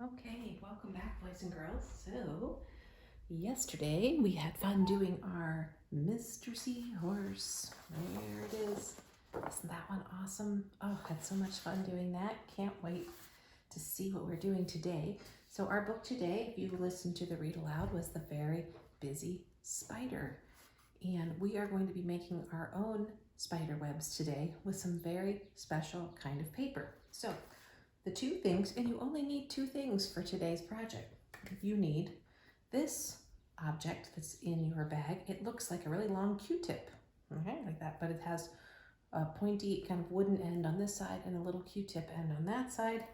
Okay, welcome back, boys and girls. So, yesterday we had fun doing our Mr. Seahorse. There it is. Isn't that one awesome? Oh, had so much fun doing that. Can't wait to see what we're doing today. So, our book today, if you listened to the read aloud, was The Very Busy Spider. And we are going to be making our own spider webs today with some very special kind of paper. So, the two things, and you only need two things for today's project. You need this object that's in your bag. It looks like a really long Q-tip, okay, like that, but it has a pointy kind of wooden end on this side and a little Q-tip end on that side.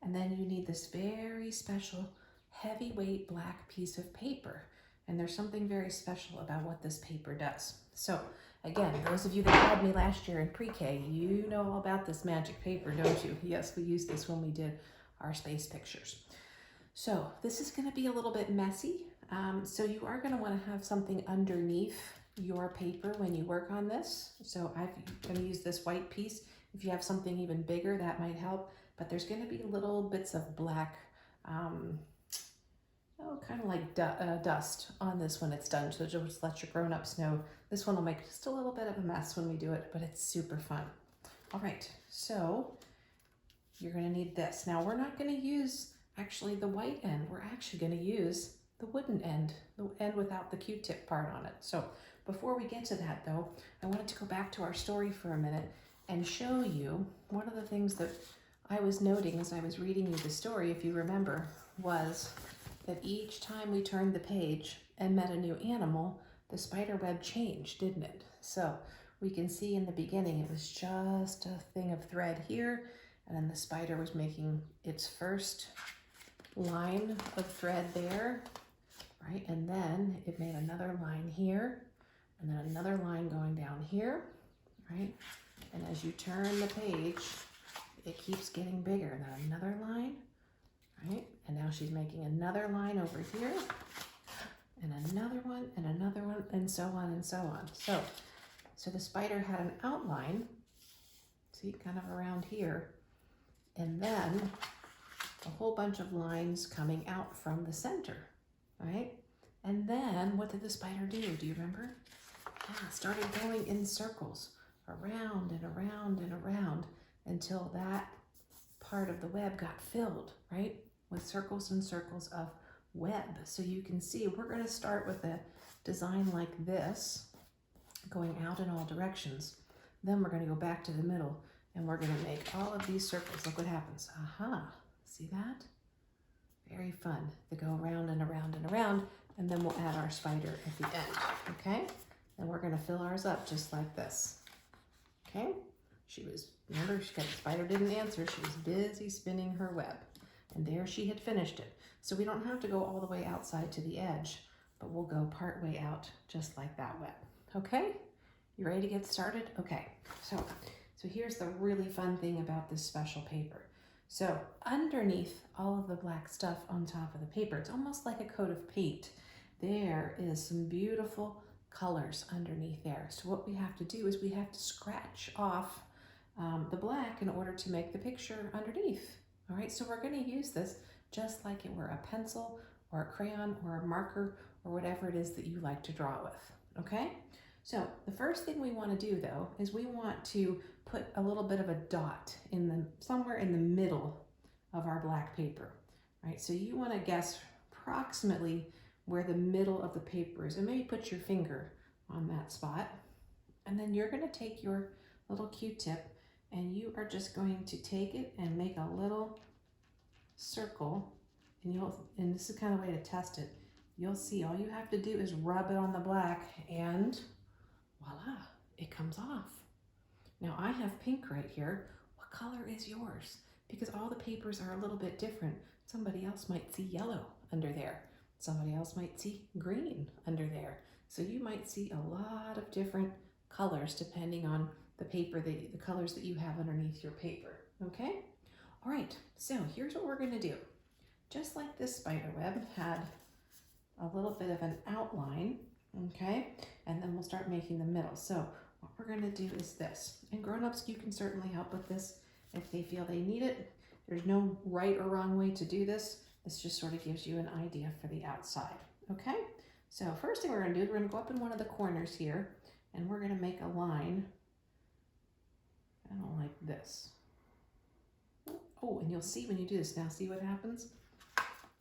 And then you need this very special heavyweight black piece of paper. And there's something very special about what this paper does. So again, those of you that had me last year in pre-K, you know all about this magic paper, don't you? Yes, we used this when we did our space pictures. So this is going to be a little bit messy. So you are going to want to have something underneath your paper when you work on this. So I'm going to use this white piece. If you have something even bigger, that might help. But there's going to be little bits of black, kind of like dust on this when it's done. So just let your grown-ups know this one will make just a little bit of a mess when we do it, but it's super fun. All right, so you're going to need this. Now we're not going to use actually the white end. We're actually going to use the wooden end, the end without the Q-tip part on it. So before we get to that though, I wanted to go back to our story for a minute and show you one of the things that I was noting as I was reading you the story, if you remember, was that each time we turned the page and met a new animal, the spider web changed, didn't it? So we can see in the beginning it was just a thing of thread here, and then the spider was making its first line of thread there, right? And then it made another line here, and then another line going down here, right? And as you turn the page, it keeps getting bigger. And then another line, right? And now she's making another line over here, and another one, and so on and so on. So the spider had an outline, see, kind of around here, and then a whole bunch of lines coming out from the center, right? And then what did the spider do? Do you remember? Yeah, it started going in circles, around and around and around, until that part of the web got filled, right? With circles and circles of web. So you can see we're going to start with a design like this, going out in all directions. Then we're going to go back to the middle and we're going to make all of these circles. Look what happens. Aha, see that? Very fun. They go around and around and around, and then we'll add our spider at the end, okay? And we're going to fill ours up just like this, okay? Remember, the spider didn't answer. She was busy spinning her web. And there she had finished it. So we don't have to go all the way outside to the edge, but we'll go part way out just like that web. Okay? You ready to get started? Okay. So here's the really fun thing about this special paper. So underneath all of the black stuff on top of the paper, it's almost like a coat of paint. There is some beautiful colors underneath there. So what we have to do is we have to scratch off the black in order to make the picture underneath. All right, so we're going to use this just like it were a pencil or a crayon or a marker or whatever it is that you like to draw with, okay? So the first thing we want to do though is we want to put a little bit of a dot somewhere in the middle of our black paper, right? So you want to guess approximately where the middle of the paper is, and maybe put your finger on that spot. And then you're going to take your little Q-tip and you are just going to take it and make a little circle, and this is kind of a way to test it. You'll see all you have to do is rub it on the black and voila, it comes off. Now I have pink right here. What color is yours? Because all the papers are a little bit different. Somebody else might see yellow under there. Somebody else might see green under there. So you might see a lot of different colors depending on the paper, the colors that you have underneath your paper, okay? All right, so here's what we're gonna do. Just like this spider web had a little bit of an outline, okay? And then we'll start making the middle. So what we're gonna do is this, and grown-ups, you can certainly help with this if they feel they need it. There's no right or wrong way to do this. This just sort of gives you an idea for the outside, okay? So first thing we're gonna do is we're gonna go up in one of the corners here and we're gonna make a line, kind of like this. Oh, and you'll see when you do this, now see what happens?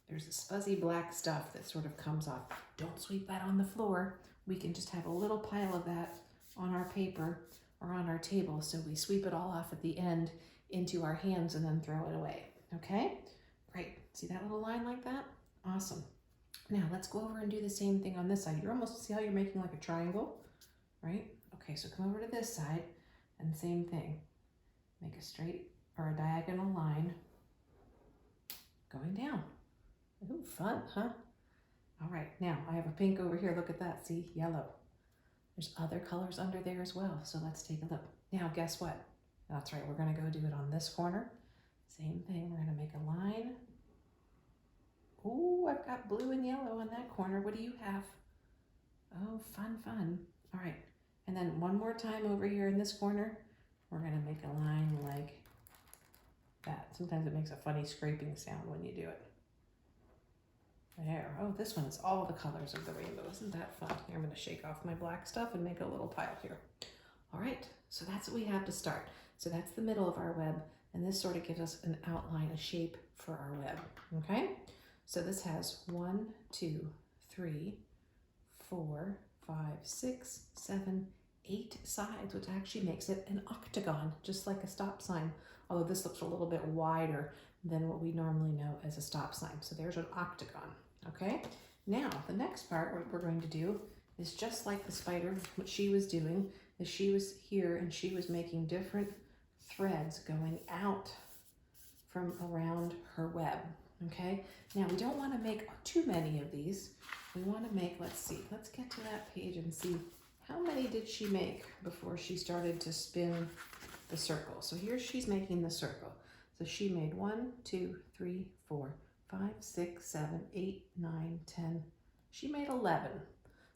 There's this fuzzy black stuff that sort of comes off. Don't sweep that on the floor. We can just have a little pile of that on our paper or on our table, so we sweep it all off at the end into our hands and then throw it away, okay? Great, see that little line like that? Awesome. Now let's go over and do the same thing on this side. You're almost, see how you're making like a triangle, right? Okay, so come over to this side and same thing. Make a straight or a diagonal line going down. Ooh, fun, huh? All right, now I have a pink over here. Look at that, see, yellow. There's other colors under there as well, so let's take a look. Now, guess what? That's right, we're gonna go do it on this corner. Same thing, we're gonna make a line. Ooh, I've got blue and yellow in that corner. What do you have? Oh, fun, fun. All right, and then one more time over here in this corner, we're gonna make a line like that. Sometimes it makes a funny scraping sound when you do it. There, oh, this one is all the colors of the rainbow. Isn't that fun? Here, I'm gonna shake off my black stuff and make a little pile here. All right, so that's what we have to start. So that's the middle of our web, and this sort of gives us an outline, a shape for our web, okay? So this has 1, 2, 3, 4, 5, 6, 7, 8 sides, which actually makes it an octagon, just like a stop sign, although this looks a little bit wider than what we normally know as a stop sign. So there's an octagon, okay? Now, the next part, what we're going to do is just like the spider, what she was doing is she was here and she was making different threads going out from around her web, okay? Now, we don't want to make too many of these. We want to make, let's see, let's get to that page and see how many did she make before she started to spin the circle. So here she's making the circle. So she made 1, 2, 3, 4, 5, 6, 7, 8, 9, 10. She made 11.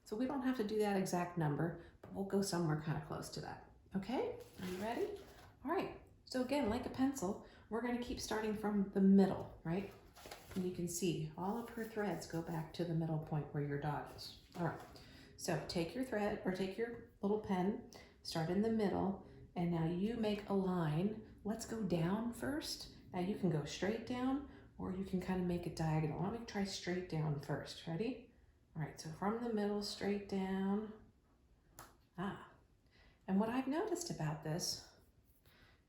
So we don't have to do that exact number, but we'll go somewhere kind of close to that. Okay, are you ready? All right, so again, like a pencil, we're gonna keep starting from the middle, right? And you can see all of her threads go back to the middle point where your dot is. All right, so take your thread or take your little pen, start in the middle, and now you make a line. Let's go down first. Now you can go straight down or you can kind of make it diagonal. Let me try straight down first, ready? All right, so from the middle, straight down. And what I've noticed about this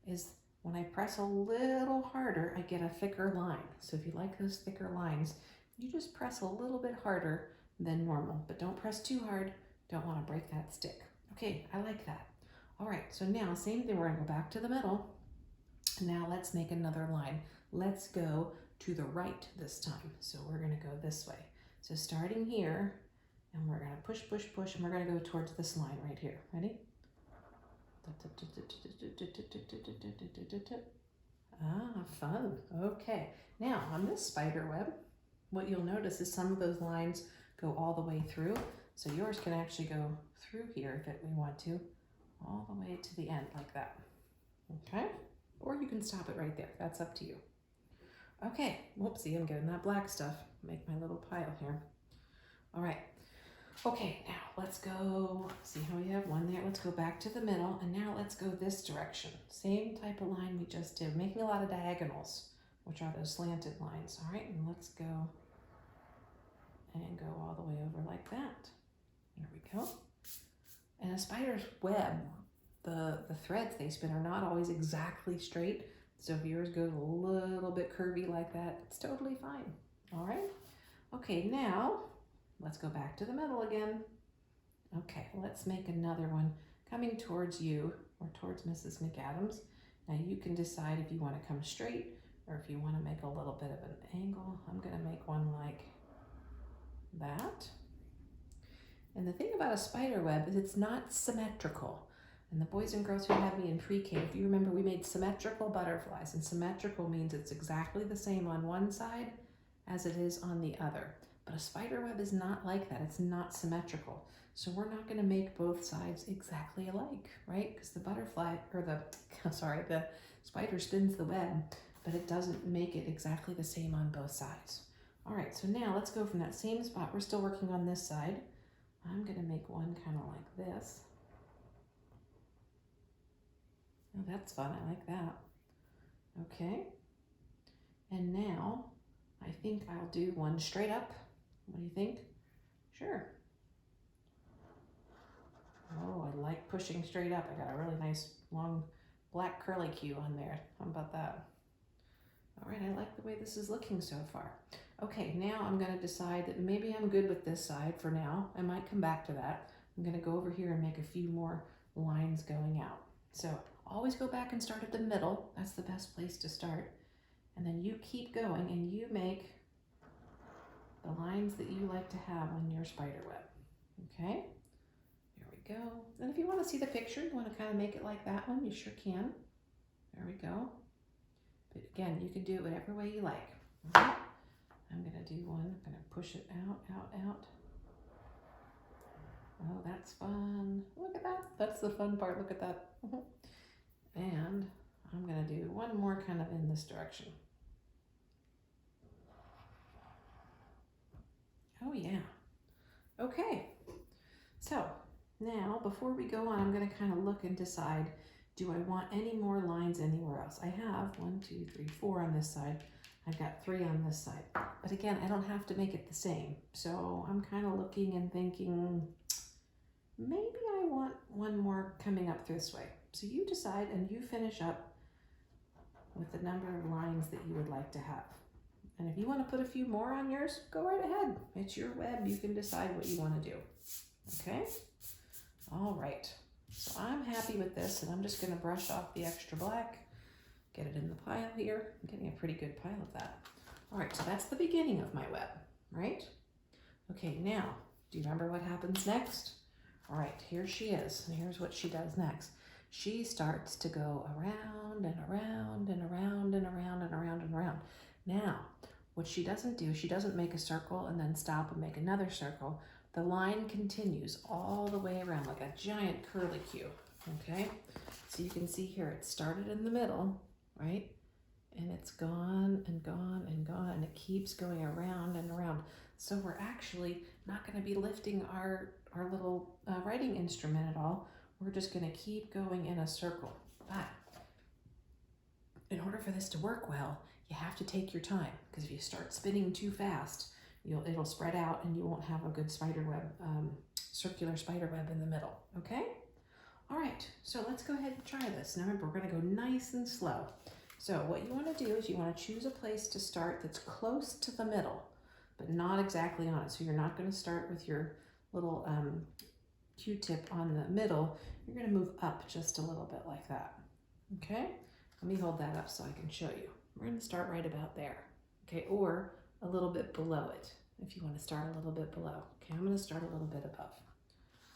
is when I press a little harder, I get a thicker line. So if you like those thicker lines, you just press a little bit harder than normal, but don't press too hard. Don't want to break that stick. Okay, I like that. All right, so now same thing, we're gonna go back to the middle. Now let's make another line. Let's go to the right this time. So we're gonna go this way. So starting here, and we're gonna push, push, push, and we're gonna go towards this line right here. Ready? Ah, fun. Okay. Now on this spider web, what you'll notice is some of those lines go all the way through. So yours can actually go through here if we want to, all the way to the end like that. Okay? Or you can stop it right there. That's up to you. Okay. Whoopsie, I'm getting that black stuff. Make my little pile here. All right. Okay, now let's go, see how we have one there. Let's go back to the middle, and now let's go this direction. Same type of line we just did, making a lot of diagonals, which are those slanted lines. All right, and let's go and go all the way over like that. There we go. And a spider's web, the threads they spin are not always exactly straight. So if yours goes a little bit curvy like that, it's totally fine. All right. Okay, now let's go back to the middle again. Okay, let's make another one coming towards you or towards Mrs. McAdams. Now you can decide if you want to come straight or if you want to make a little bit of an angle. I'm going to make one like that. And the thing about a spider web is it's not symmetrical. And the boys and girls who had me in pre-K, if you remember, we made symmetrical butterflies, and symmetrical means it's exactly the same on one side as it is on the other. But a spider web is not like that. It's not symmetrical. So we're not going to make both sides exactly alike, right? Because the butterfly, or the spider spins the web but it doesn't make it exactly the same on both sides. All right, so now let's go from that same spot. We're still working on this side. I'm gonna make one kind of like this. Oh, that's fun, I like that. Okay, and now I think I'll do one straight up. What do you think? Sure. Oh, I like pushing straight up. I got a really nice long black curly Q on there. How about that? All right, I like the way this is looking so far. Okay, now I'm gonna decide that maybe I'm good with this side for now. I might come back to that. I'm gonna go over here and make a few more lines going out. So always go back and start at the middle. That's the best place to start. And then you keep going and you make the lines that you like to have on your spider web. Okay, there we go. And if you want to see the picture, you want to kind of make it like that one, you sure can. There we go. But again, you can do it whatever way you like. Okay. I'm going to do one. I'm going to push it out, out, out. Oh, that's fun. Look at that. That's the fun part. Look at that. And I'm going to do one more kind of in this direction. Oh yeah. Okay. So now before we go on, I'm going to kind of look and decide, do I want any more lines anywhere else? I have 1, 2, 3, 4 on this side. I've got 3 on this side. But again, I don't have to make it the same. So I'm kind of looking and thinking, maybe I want one more coming up this way. So you decide and you finish up with the number of lines that you would like to have. And if you want to put a few more on yours, go right ahead. It's your web. You can decide what you want to do. Okay? All right. So I'm happy with this, and I'm just going to brush off the extra black, get it in the pile here. I'm getting a pretty good pile of that. All right, so that's the beginning of my web, right? Okay, now, do you remember what happens next? All right, here she is, and here's what she does next. She starts to go around and around and around and around and around and around. Now, what she doesn't do, she doesn't make a circle and then stop and make another circle. The line continues all the way around like a giant curly Q, okay? So you can see here, it started in the middle, right? And it's gone and gone and gone, and it keeps going around and around. So we're actually not gonna be lifting our little writing instrument at all. We're just gonna keep going in a circle. But in order for this to work well, you have to take your time, because if you start spinning too fast, it'll spread out and you won't have a good spider web, circular spider web in the middle, okay? All right, so let's go ahead and try this. Now remember, we're gonna go nice and slow. So what you wanna do is you wanna choose a place to start that's close to the middle, but not exactly on it. So you're not gonna start with your little Q-tip on the middle. You're gonna move up just a little bit like that, okay? Let me hold that up so I can show you. We're gonna start right about there, okay? Or a little bit below it, if you wanna start a little bit below. Okay, I'm gonna start a little bit above.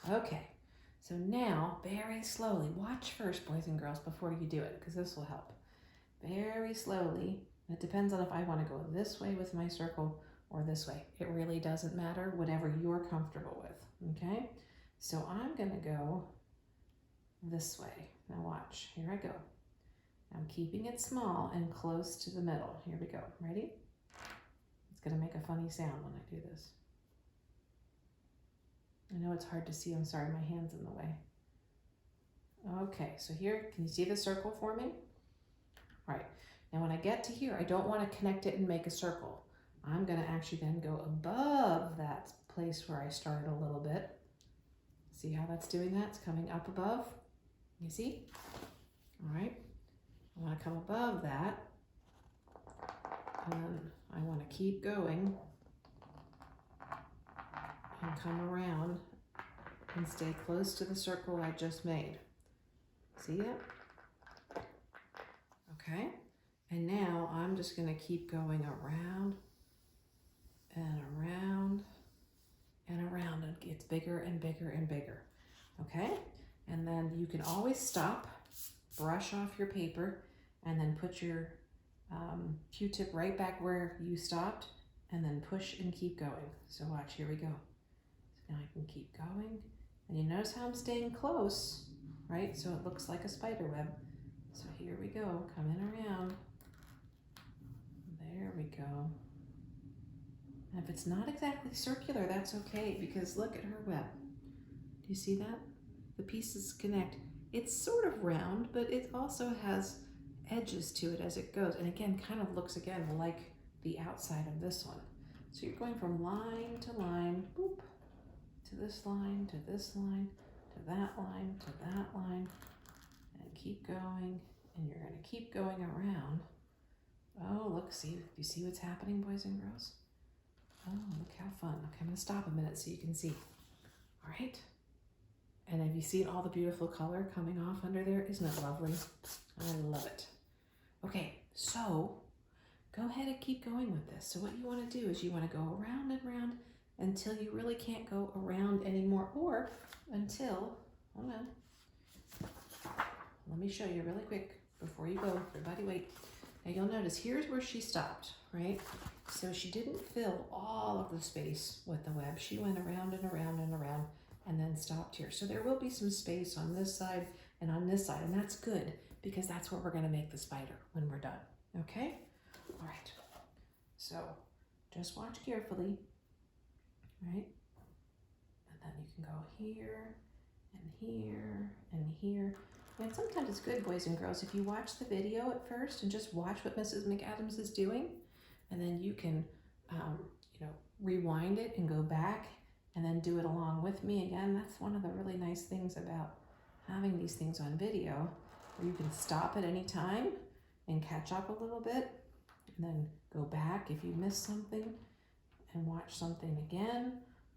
Okay, so now, very slowly, watch first, boys and girls, before you do it, because this will help. Very slowly, it depends on if I wanna go this way with my circle or this way. It really doesn't matter, whatever you're comfortable with, okay? So I'm gonna go this way. Now watch, here I go. I'm keeping it small and close to the middle. Here we go, ready? It's gonna make a funny sound when I do this. I know it's hard to see, I'm sorry, my hand's in the way. Okay, so here, can you see the circle forming? All right, now when I get to here, I don't wanna connect it and make a circle. I'm gonna actually then go above that place where I started a little bit. See how that's doing that? It's coming up above, you see? All right, I wanna come above that, and then I wanna keep going and come around and stay close to the circle I just made. See it? Okay, and now I'm just gonna keep going around and around and around. It gets bigger and bigger and bigger, okay? And then you can always stop, brush off your paper, and then put your Q-tip right back where you stopped, and then push and keep going. So watch, here we go. So now I can keep going, and you notice how I'm staying close, right? So it looks like a spider web. So here we go, coming around, There we go. And if it's not exactly circular, that's okay, because look at her web. Do you see that? The pieces connect. It's sort of round, but it also has edges to it as it goes. And again, kind of looks again like the outside of this one. So you're going from line to line, boop, to this line, to this line, to that line, to that line, and keep going. And you're going to keep going around. Oh, look, see, do you see what's happening, boys and girls? Oh, look how fun. Okay, I'm going to stop a minute so you can see. All right. And have you seen all the beautiful color coming off under there? Isn't it lovely? I love it. Okay, so go ahead and keep going with this. So what you want to do is you want to go around and around until you really can't go around anymore, or until, hold on, let me show you really quick before you go. Everybody wait. Now you'll notice here's where she stopped, right? So she didn't fill all of the space with the web. She went around and around and around and then stopped here. So there will be some space on this side and on this side, and that's good because that's where we're going to make the spider when we're done. Okay? All right. So just watch carefully, right? And then you can go here and here and here. And sometimes it's good, boys and girls, if you watch the video at first and just watch what Mrs. McAdams is doing, and then you can, rewind it and go back and then do it along with me again. That's one of the really nice things about having these things on video, where you can stop at any time and catch up a little bit, and then go back if you missed something and watch something again,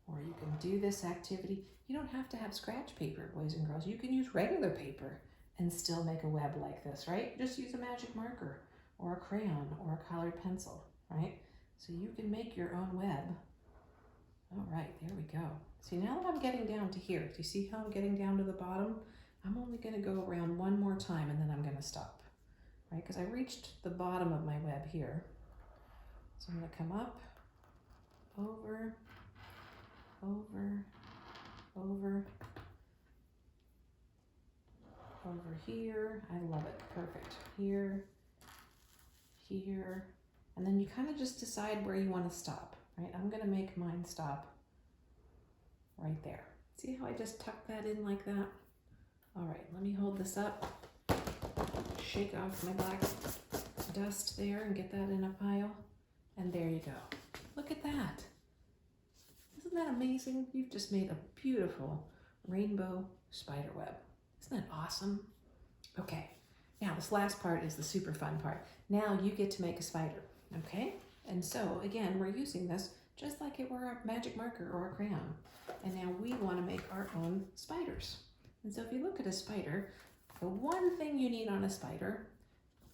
or you can do this activity. You don't have to have scratch paper, boys and girls. You can use regular paper and still make a web like this, right? Just use a magic marker or a crayon or a colored pencil, right? So you can make your own web. All right, there we go. See, now that I'm getting down to here, do you see how I'm getting down to the bottom? I'm only gonna go around one more time and then I'm gonna stop, right? Because I reached the bottom of my web here. So I'm gonna come up, over, over, over, over here. I love it, perfect. Here, here, and then you kind of just decide where you want to stop, right? I'm gonna make mine stop right there. See how I just tucked that in like that? All right, let me hold this up, shake off my black dust there and get that in a pile, and there you go. Look at that. Isn't that amazing? You've just made a beautiful rainbow spider web. Isn't that awesome? Okay, now this last part is the super fun part. Now you get to make a spider, okay? And so again, we're using this just like it were a magic marker or a crayon. And now we want to make our own spiders. And so if you look at a spider, the one thing you need on a spider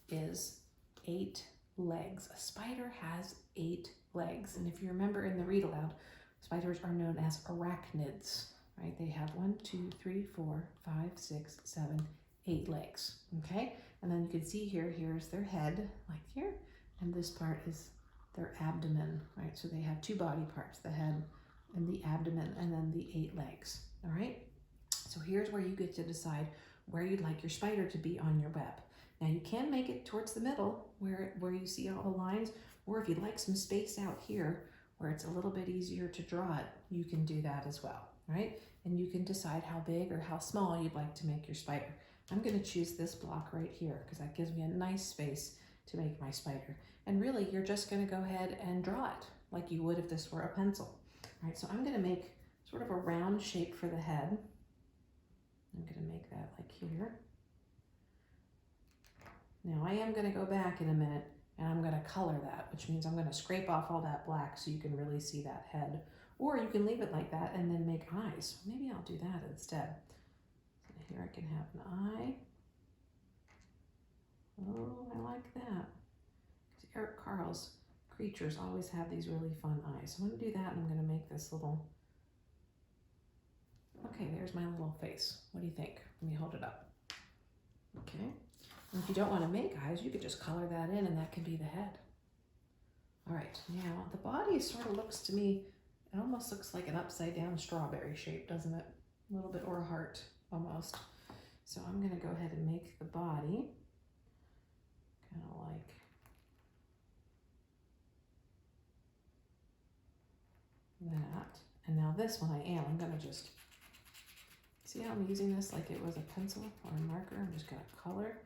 is 8 legs. A spider has 8 legs. And if you remember in the read aloud, spiders are known as arachnids, right? They have 1, 2, 3, 4, 5, 6, 7, 8 legs, okay? And then you can see here's their head, like here, and this part is their abdomen, right? So they have 2 body parts, the head and the abdomen, and then the 8 legs, all right? So here's where you get to decide where you'd like your spider to be on your web. Now you can make it towards the middle where you see all the lines, or if you'd like some space out here where it's a little bit easier to draw it, you can do that as well, right? And you can decide how big or how small you'd like to make your spider. I'm gonna choose this block right here because that gives me a nice space to make my spider. And really, you're just gonna go ahead and draw it like you would if this were a pencil. All right, so I'm gonna make sort of a round shape for the head. I'm gonna make that like here. Now I am gonna go back in a minute and I'm gonna color that, which means I'm gonna scrape off all that black so you can really see that head. Or you can leave it like that and then make eyes. Maybe I'll do that instead. So here I can have an eye. Oh, I like that. Because Eric Carle's creatures always have these really fun eyes. So I'm gonna do that and I'm gonna make this little, okay, there's my little face. What do you think? Let me hold it up. Okay. And if you don't want to make eyes, you could just color that in and that can be the head. All right, now the body sort of looks to me, it almost looks like an upside down strawberry shape, doesn't it? A little bit, or a heart almost. So I'm gonna go ahead and make the body kind of like that. And now this one I'm gonna just, see how I'm using this like it was a pencil or a marker? I'm just gonna color,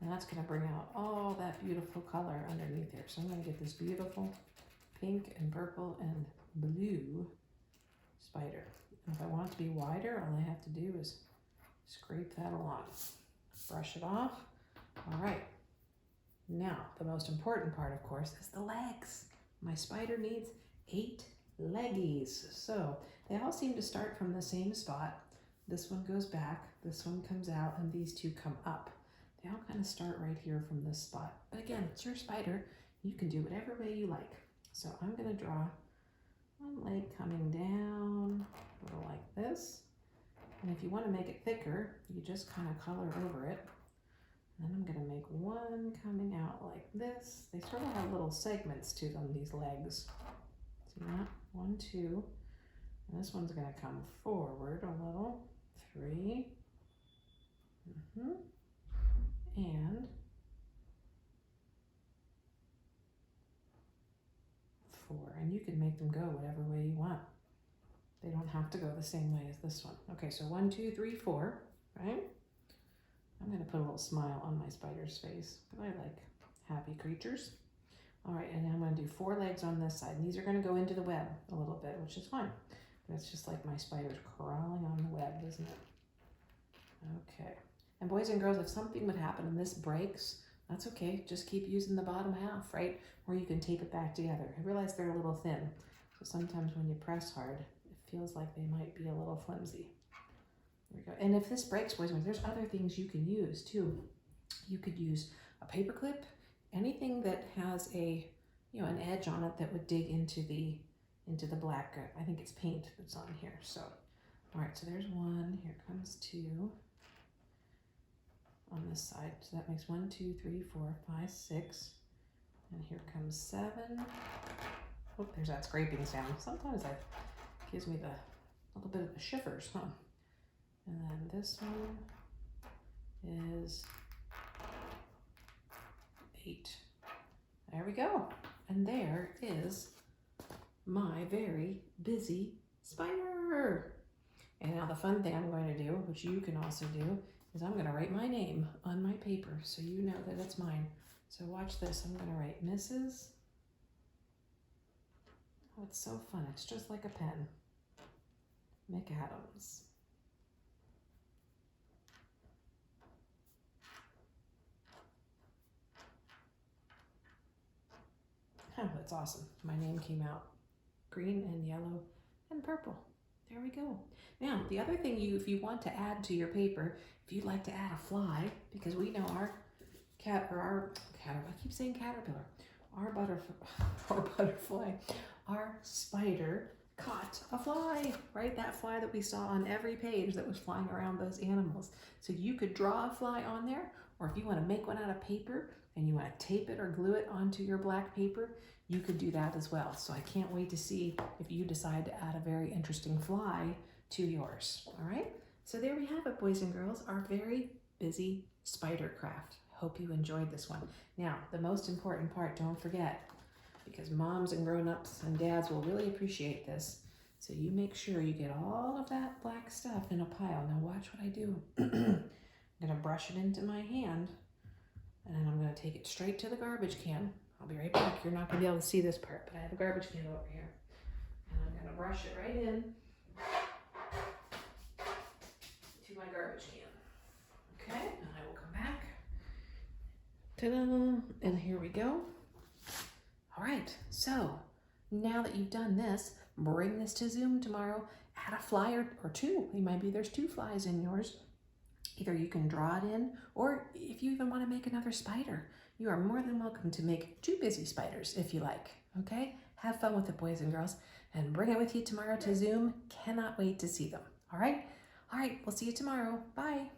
and that's gonna bring out all that beautiful color underneath here. So I'm gonna get this beautiful pink and purple and blue spider. And if I want it to be wider, all I have to do is scrape that along, brush it off. All right, now the most important part, of course, is the legs. My spider needs 8 leggies. So they all seem to start from the same spot. This one goes back, this one comes out, and these two come up. They all kind of start right here from this spot. But again, it's your spider. You can do whatever way you like. So I'm gonna draw one leg coming down, a little like this. And if you want to make it thicker, you just kind of color over it. And then I'm going to make one coming out like this. They sort of have little segments to them, these legs. See that? 1, 2. And this one's going to come forward a little. 3. And 4. And you can make them go whatever way you want. They don't have to go the same way as this one. Okay, so 1, 2, 3, 4, right? I'm going to put a little smile on my spider's face because I like happy creatures. All right, and then I'm going to do 4 legs on this side. And these are going to go into the web a little bit, which is fine. But it's just like my spider's crawling on the web, isn't it? Okay. And boys and girls, if something would happen and this breaks, that's okay. Just keep using the bottom half, right? Or you can tape it back together. I realize they're a little thin. So sometimes when you press hard, feels like they might be a little flimsy. There we go. And if this breaks, boys, there's other things you can use too. You could use a paper clip, anything that has a, an edge on it that would dig into the black. I think it's paint that's on here. So, all right, so there's 1. Here comes 2 on this side. So that makes 1, 2, 3, 4, 5, 6. And here comes 7. Oh, there's that scraping sound. Sometimes that gives me the little bit of the shivers, huh? And then this one is 8. There we go. And there is my very busy spider. And now the fun thing I'm going to do, which you can also do, is I'm going to write my name on my paper so you know that it's mine. So watch this. I'm going to write Mrs. Oh, it's so fun. It's just like a pen. McAdams. Oh, that's awesome. My name came out green and yellow and purple. There we go. Now, the other thing if you want to add to your paper, if you'd like to add a fly, because we know our I keep saying caterpillar, our butterfly, our spider caught a fly, right? That fly that we saw on every page that was flying around those animals. So you could draw a fly on there, or if you want to make one out of paper and you want to tape it or glue it onto your black paper, you could do that as well. So I can't wait to see if you decide to add a very interesting fly to yours. All right, so there we have it, boys and girls, our very busy spider craft. Hope you enjoyed this one. Now, the most important part, don't forget, because moms and grown-ups and dads will really appreciate this. So you make sure you get all of that black stuff in a pile. Now watch what I do. I'm gonna brush it into my hand, and then I'm gonna take it straight to the garbage can. I'll be right back. You're not gonna be able to see this part, but I have a garbage can over here. And I'm gonna brush it right in to my garbage can. Okay, and I will come back. Ta-da! And here we go. All right, so now that you've done this, bring this to Zoom tomorrow, add a fly or 2. There's 2 flies in yours. Either you can draw it in, or if you even want to make another spider, you are more than welcome to make 2 busy spiders if you like, okay? Have fun with it, boys and girls, and bring it with you tomorrow to Zoom. Cannot wait to see them, all right? All right, we'll see you tomorrow. Bye.